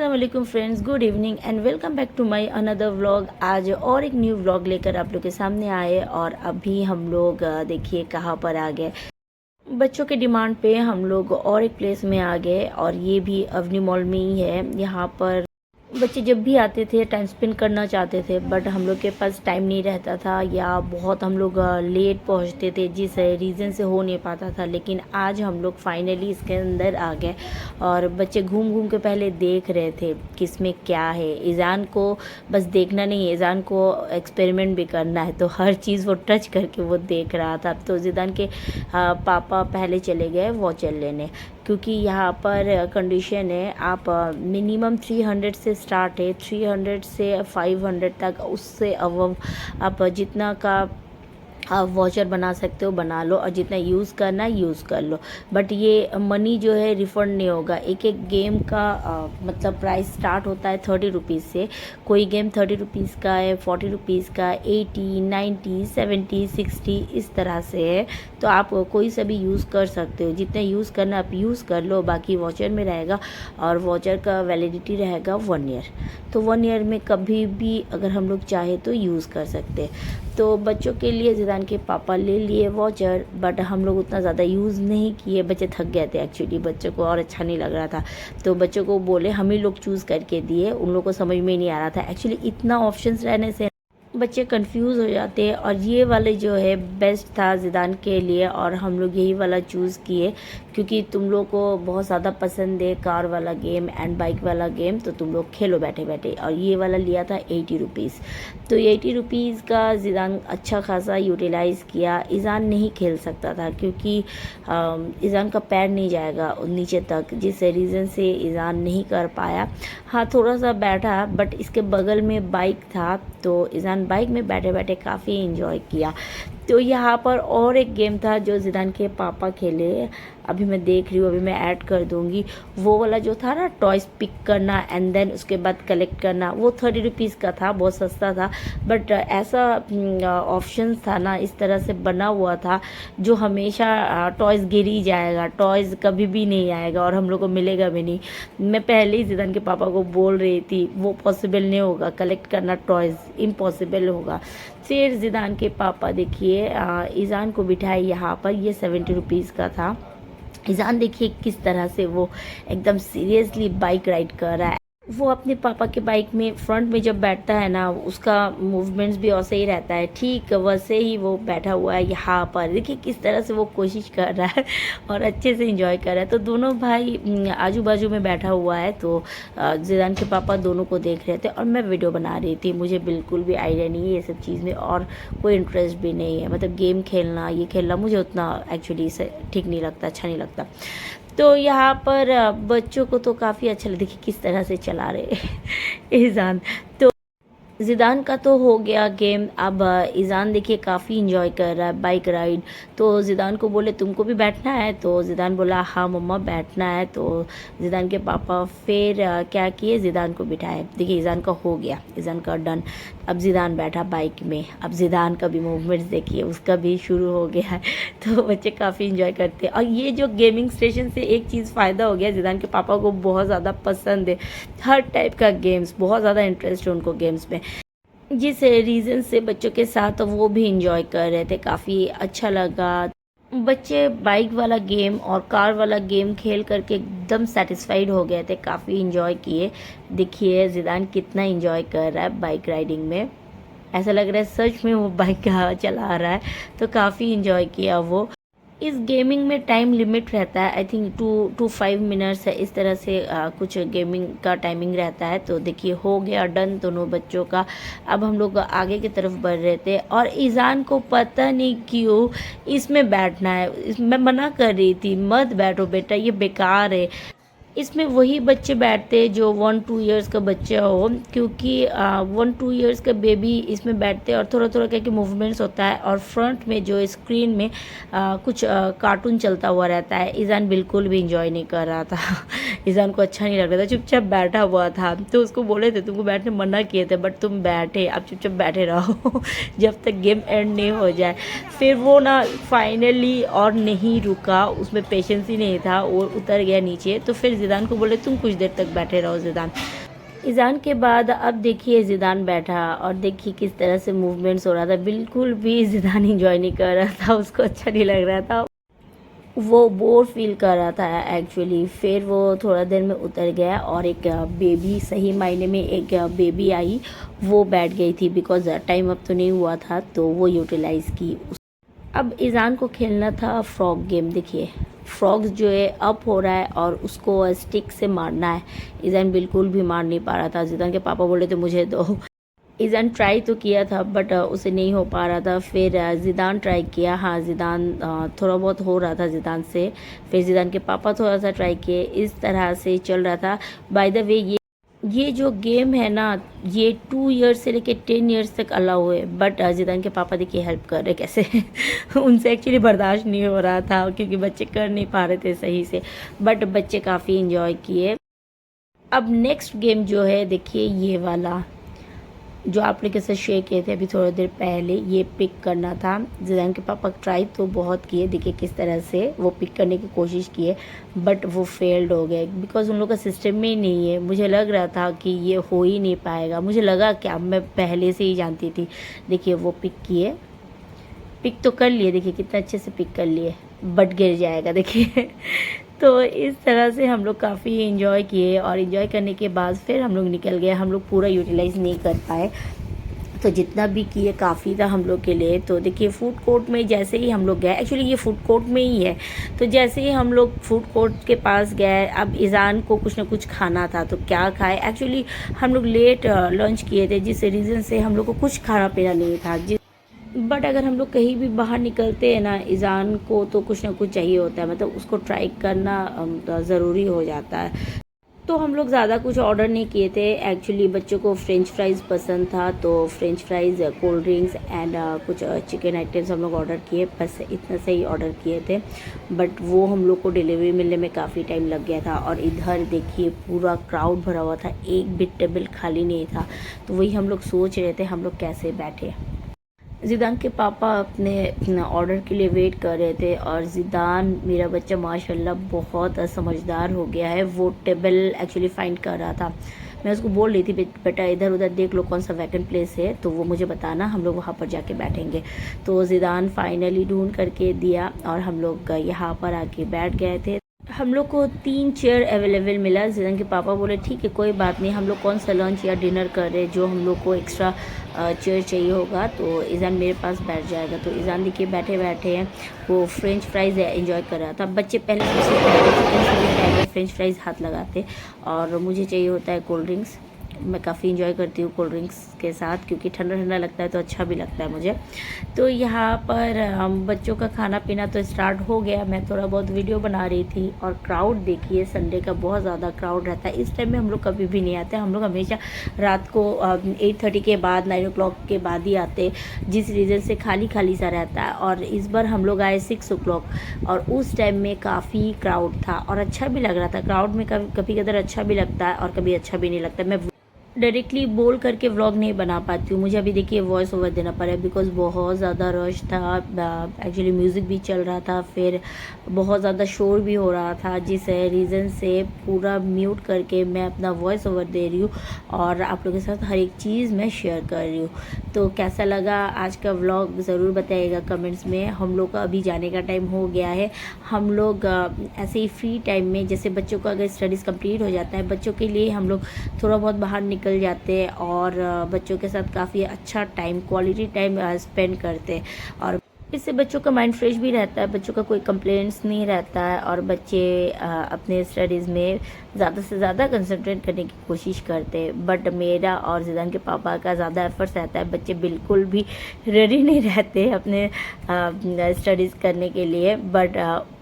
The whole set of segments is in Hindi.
अस्सलाम वालेकुम friends, good evening and welcome back to my another vlog. आज और एक न्यू व्लॉग लेकर आप लोग के सामने आए और अभी हम लोग देखिए कहाँ पर आ गए। बच्चों के डिमांड पे हम लोग और एक प्लेस में आ गए और ये भी अवनी मॉल में ही है। यहाँ पर बच्चे जब भी आते थे टाइम स्पेंड करना चाहते थे, बट हम लोग के पास टाइम नहीं रहता था या बहुत हम लोग लेट पहुंचते थे, जिस रीज़न से हो नहीं पाता था। लेकिन आज हम लोग फाइनली इसके अंदर आ गए और बच्चे घूम घूम के पहले देख रहे थे कि इसमें क्या है। ईज़ान को बस देखना नहीं है, ईज़ान को एक्सपेरिमेंट भी करना है, तो हर चीज़ वो टच करके वो देख रहा था। तो ज़िदान के पापा पहले चले गए वॉचर लेने, क्योंकि यहाँ पर कंडीशन है आप मिनिमम 300 से स्टार्ट है, 300 से 500 तक, उससे अब आप जितना का आप वाउचर बना सकते हो बना लो और जितना यूज़ करना है यूज़ कर लो। बट ये मनी जो है रिफ़ंड नहीं होगा। एक एक गेम का मतलब प्राइस स्टार्ट होता है 30 रुपीज़ से। कोई गेम 30 रुपीज़ का है, 40 रुपीज़ का, 80, 90, 70, 60 इस तरह से है। तो आप कोई सा भी यूज़ कर सकते हो, जितना यूज़ करना आप यूज़ कर लो, बाकी वाउचर में रहेगा और वाउचर का वैलिडिटी रहेगा 1 ईयर। तो 1 ईयर में कभी भी अगर हम लोग चाहे तो यूज़ कर सकते हैं। तो बच्चों के लिए ज़िदान के पापा ले लिए वाउचर, बट हम लोग उतना ज़्यादा यूज़ नहीं किए, बच्चे थक गए थे एक्चुअली, बच्चों को और अच्छा नहीं लग रहा था। तो बच्चों को बोले हम ही लोग चूज़ करके दिए, उन लोगों को समझ में नहीं आ रहा था एक्चुअली। इतना ऑप्शंस रहने से बच्चे कंफ्यूज हो जाते हैं और ये वाले जो है बेस्ट था ज़िदान के लिए और हम लोग यही वाला चूज़ किए, क्योंकि तुम लोग को बहुत ज़्यादा पसंद है कार वाला गेम एंड बाइक वाला गेम, तो तुम लोग खेलो बैठे बैठे। और ये वाला लिया था 80 रुपीज़। तो 80 रुपीज़ का ज़िदान अच्छा खासा यूटिलाइज़ किया। ईज़ान नहीं खेल सकता था क्योंकि ईज़ान का पैर नहीं जाएगा नीचे तक, जिस रीज़न से ईज़ान नहीं कर पाया। हाँ, थोड़ा सा बैठा, बट इसके बगल में बाइक था तो ईज़ान बाइक में बैठे बैठे काफ़ी इन्जॉय किया। तो यहाँ पर और एक गेम था जो ज़िदान के पापा खेले, अभी मैं देख रही हूँ, अभी मैं ऐड कर दूँगी। वो वाला जो था ना, टॉयज़ पिक करना एंड देन उसके बाद कलेक्ट करना, वो 30 रुपीज़ का था, बहुत सस्ता था। बट ऐसा ऑप्शन था ना, इस तरह से बना हुआ था जो हमेशा टॉयज़ गिर ही जाएगा, टॉयज़ कभी भी नहीं आएगा और हम लोग को मिलेगा भी नहीं। मैं पहले ही ज़िदान के पापा को बोल रही थी वो पॉसिबल नहीं होगा, कलेक्ट करना टॉयज़ इम्पॉसिबल होगा। फिर ज़िदान के पापा देखिए ईज़ान को बिठाए यहाँ पर, ये 70 रुपीज़ का था। ईज़ान देखिए किस तरह से वो एकदम सीरियसली बाइक राइड कर रहा है। वो अपने पापा के बाइक में फ्रंट में जब बैठता है ना, उसका मूवमेंट्स भी वैसे ही रहता है, ठीक वैसे ही वो बैठा हुआ है यहाँ पर। देखिए किस तरह से वो कोशिश कर रहा है और अच्छे से एंजॉय कर रहा है। तो दोनों भाई आजू बाजू में बैठा हुआ है, तो ज़िदान के पापा दोनों को देख रहे थे और मैं वीडियो बना रही थी। मुझे बिल्कुल भी आइडिया नहीं है ये सब चीज़ में और कोई इंटरेस्ट भी नहीं है, मतलब गेम खेलना ये खेलना मुझे उतना एक्चुअली ठीक नहीं लगता, अच्छा नहीं लगता। तो यहाँ पर बच्चों को तो काफ़ी अच्छा लगा, देखिए किस तरह से चला रहे ईज़ान। तो ज़िदान का तो हो गया गेम, अब ईज़ान देखिए काफ़ी इंजॉय कर रहा है बाइक राइड। तो ज़िदान को बोले तुमको भी बैठना है, तो ज़िदान बोला हाँ मम्मा बैठना है। तो ज़िदान के पापा फिर क्या किए, ज़िदान को बिठाए। देखिए ईज़ान का हो गया, ईज़ान का डन। अब ज़िदान बैठा बाइक में, अब ज़िदान का भी मूवमेंट्स देखिए, उसका भी शुरू हो गया है। तो बच्चे काफ़ी इंजॉय करते हैं और ये जो गेमिंग स्टेशन से एक चीज़ फ़ायदा हो गया, ज़िदान के पापा को बहुत ज़्यादा पसंद है हर टाइप का गेम्स, बहुत ज़्यादा इंटरेस्ट है उनको गेम्स में, जिस रीज़न से बच्चों के साथ वो भी इंजॉय कर रहे थे, काफ़ी अच्छा लगा। बच्चे बाइक वाला गेम और कार वाला गेम खेल करके एकदम सेटिस्फाइड हो गए थे, काफ़ी इंजॉय किए। देखिए ज़िदान कितना इंजॉय कर रहा है बाइक राइडिंग में, ऐसा लग रहा है सच में वो बाइक चला रहा है। तो काफ़ी इंजॉय किया वो। इस गेमिंग में टाइम लिमिट रहता है, आई थिंक 2 to 5 मिनट्स है, इस तरह से कुछ गेमिंग का टाइमिंग रहता है। तो देखिए हो गया डन दोनों बच्चों का। अब हम लोग आगे की तरफ बढ़ रहे थे और ईज़ान को पता नहीं क्यों इसमें बैठना है, मैं मना कर रही थी मत बैठो बेटा ये बेकार है। इसमें वही बच्चे बैठते हैं जो 1-2 ईयर्स का बच्चा हो, क्योंकि 1-2 ईयर्स का बेबी इसमें बैठते हैं और थोड़ा थोड़ा करके मूवमेंट्स होता है और फ्रंट में जो स्क्रीन में कुछ कार्टून चलता हुआ रहता है। ईज़ान बिल्कुल भी इंजॉय नहीं कर रहा था ईज़ान को अच्छा नहीं लग रहा था, चुपचाप बैठा हुआ था। तो उसको बोले थे तुमको बैठने मना किए थे, बट तुम बैठे, अब चुपचाप बैठे रहो जब तक गेम एंड नहीं हो जाए। फिर वो ना फाइनली और नहीं रुका, उसमें पेशेंस ही नहीं था, वो उतर गया नीचे। तो फिर ज़िदान को बोले तुम कुछ देर तक बैठे रहो ज़िदान। ईज़ान के बाद अब देखिए ज़िदान बैठा और देखिए किस तरह से मूवमेंट्स हो रहा था। बिल्कुल भी ज़िदान इंजॉय नहीं कर रहा था, उसको अच्छा नहीं लग रहा था, वो बोर फील कर रहा था एक्चुअली। फिर वो थोड़ा देर में उतर गया और एक बेबी, सही मायने में एक बेबी आई, वो बैठ गई थी बिकॉज टाइम अप तो नहीं हुआ था, तो वो यूटिलाइज़ की। अब ईज़ान को खेलना था फ्रॉग गेम। देखिए फ्रॉग्स जो है अप हो रहा है और उसको स्टिक से मारना है। ईज़ान बिल्कुल भी मार नहीं पा रहा था। ज़िदान के पापा बोले थे मुझे दो। ईज़ान ट्राई तो किया था बट उसे नहीं हो पा रहा था। फिर ज़िदान ट्राई किया, हाँ ज़िदान थोड़ा बहुत हो रहा था ज़िदान से। फिर ज़िदान के पापा थोड़ा सा ट्राई किए, इस तरह से चल रहा था। बाय द वे ये जो गेम है ना, ये 2 ईयर्स से लेके 10 ईयर्स तक अलाउ है, बट ज़िदान के पापा देखिए हेल्प कर रहे कैसे उनसे एक्चुअली बर्दाश्त नहीं हो रहा था क्योंकि बच्चे कर नहीं पा रहे थे सही से, बट बच्चे काफ़ी इंजॉय किए। अब नेक्स्ट गेम जो है देखिए ये वाला जो आप लोग के साथ शेयर किए थे अभी थोड़ी देर पहले, ये पिक करना था। ज़िदान के पापा ट्राई तो बहुत किए, देखिए किस तरह से वो पिक करने की कोशिश किए, बट वो फेल्ड हो गए बिकॉज उन लोग का सिस्टम में ही नहीं है। मुझे लग रहा था कि ये हो ही नहीं पाएगा, मुझे लगा क्या, मैं पहले से ही जानती थी। देखिए वो पिक किए, पिक तो कर लिए, देखिए कितना अच्छे से पिक कर लिए, बट गिर जाएगा देखिए तो इस तरह से हम लोग काफ़ी इन्जॉय किए और इन्जॉय करने के बाद फिर हम लोग निकल गए। हम लोग पूरा यूटिलाइज़ नहीं कर पाए, तो जितना भी किए काफ़ी था हम लोग के लिए। तो देखिए फूड कोर्ट में जैसे ही हम लोग गए, एक्चुअली ये फूड कोर्ट में ही है, तो जैसे ही हम लोग फूड कोर्ट के पास गए, अब ईज़ान को कुछ ना कुछ खाना था, तो क्या खाए। एक्चुअली हम लोग लेट लंच किए थे, जिस रीज़न से हम लोग को कुछ खाना पीना नहीं था। बट अगर हम लोग कहीं भी बाहर निकलते हैं ना, ईज़ान को तो कुछ ना कुछ चाहिए होता है, मतलब उसको ट्राई करना ज़रूरी हो जाता है। तो हम लोग ज़्यादा कुछ ऑर्डर नहीं किए थे। एक्चुअली बच्चों को फ्रेंच फ्राइज़ पसंद था, तो French fries, cold drinks and कुछ चिकन आइटम्स हम लोग ऑर्डर किए, बस इतना से ही ऑर्डर किए थे। बट वो हम लोग को डिलीवरी मिलने में काफ़ी टाइम लग गया था। और इधर देखिए पूरा क्राउड भरा हुआ था, एक भी टेबल खाली नहीं था। तो वही हम लोग सोच रहे थे हम लोग कैसे बैठे। ज़िदान के पापा अपने ऑर्डर के लिए वेट कर रहे थे और ज़िदान मेरा बच्चा माशाल्लाह बहुत समझदार हो गया है। वो टेबल एक्चुअली फाइंड कर रहा था। मैं उसको बोल रही थी बेटा इधर उधर देख लो कौन सा वैकेंट प्लेस है, तो वो मुझे बताना, हम लोग वहाँ पर जाके बैठेंगे। तो ज़िदान फाइनली ढूंढ करके दिया और हम लोग यहाँ पर आके बैठ गए थे। हम लोग को 3 चेयर अवेलेबल मिला। ज़िदान के पापा बोले ठीक है कोई बात नहीं, हम लोग कौन सा लंच या डिनर कर रहे, जो हम लोग को एक्स्ट्रा चेयर चाहिए होगा तो ईज़ान मेरे पास बैठ जाएगा। तो ईज़ान देखिए बैठे बैठे हैं वो फ्रेंच फ्राइज़ एंजॉय कर रहा था। बच्चे पहले सबसे पहले फ्रेंच फ्राइज़ हाथ लगाते, और मुझे चाहिए होता है कोल्ड ड्रिंक्स। मैं काफ़ी इंजॉय करती हूँ कोल्ड ड्रिंक्स के साथ, क्योंकि ठंडा ठंडा लगता है तो अच्छा भी लगता है मुझे। तो यहाँ पर बच्चों का खाना पीना तो स्टार्ट हो गया। मैं थोड़ा बहुत वीडियो बना रही थी। और क्राउड देखिए, संडे का बहुत ज़्यादा क्राउड रहता है। इस टाइम में हम लोग कभी भी नहीं आते, हम लोग हमेशा रात को 8:30 के बाद, 9 o'clock के बाद ही आते, जिस रीज़न से खाली खाली सा रहता है। और इस बार हम लोग आए 6 o'clock और उस टाइम में काफ़ी क्राउड था और अच्छा भी लग रहा था। क्राउड में कभी कदर अच्छा भी लगता है और कभी अच्छा भी नहीं लगता। मैं डायरेक्टली बोल करके व्लॉग नहीं बना पाती हूँ, मुझे अभी देखिए वॉइस ओवर देना पड़ा है बिकॉज़ बहुत ज़्यादा रश था। एक्चुअली म्यूज़िक भी चल रहा था, फिर बहुत ज़्यादा शोर भी हो रहा था, जिस रीज़न से पूरा म्यूट करके मैं अपना वॉइस ओवर दे रही हूँ और आप लोगों के साथ हर एक चीज़ मैं शेयर कर रही हूँ। तो कैसा लगा आज का व्लॉग ज़रूर बताइएगा कमेंट्स में। हम लोग का अभी जाने का टाइम हो गया है। हम लोग ऐसे ही फ्री टाइम में, जैसे बच्चों का अगर स्टडीज़ कंप्लीट हो जाता है, बच्चों के लिए हम लोग थोड़ा बहुत बाहर निकल जाते हैं और बच्चों के साथ काफ़ी अच्छा टाइम, क्वालिटी टाइम स्पेंड करते हैं। और इससे बच्चों का माइंड फ्रेश भी रहता है, बच्चों का कोई कंप्लेंट्स नहीं रहता है और बच्चे अपने स्टडीज़ में ज़्यादा से ज़्यादा कंसंट्रेट करने की कोशिश करते हैं। बट मेरा और ज़िदान के पापा का ज़्यादा एफर्ट्स रहता है, बच्चे बिल्कुल भी रेडी नहीं रहते अपने स्टडीज़ करने के लिए, बट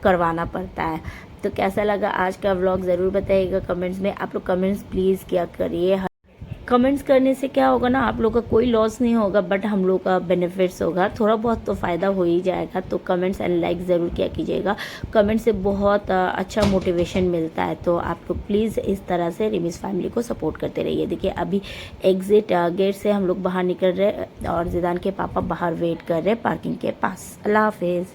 करवाना पड़ता है। तो कैसा लगा आज का व्लॉग ज़रूर बताइएगा कमेंट्स में। आप लोग कमेंट्स प्लीज़ क्या करिए। कमेंट्स करने से क्या होगा ना, आप लोग का कोई लॉस नहीं होगा बट हम लोग का बेनिफिट्स होगा, थोड़ा बहुत तो फ़ायदा हो ही जाएगा। तो कमेंट्स एंड लाइक ज़रूर किया कीजिएगा। कमेंट से बहुत अच्छा मोटिवेशन मिलता है। तो आप लोग प्लीज़ इस तरह से रिमिस फैमिली को सपोर्ट करते रहिए। देखिए अभी एग्ज़िट गेट से हम लोग बाहर निकल रहे और ज़िदान के पापा बाहर वेट कर रहे पार्किंग के पास। अल्लाह हाफिज़।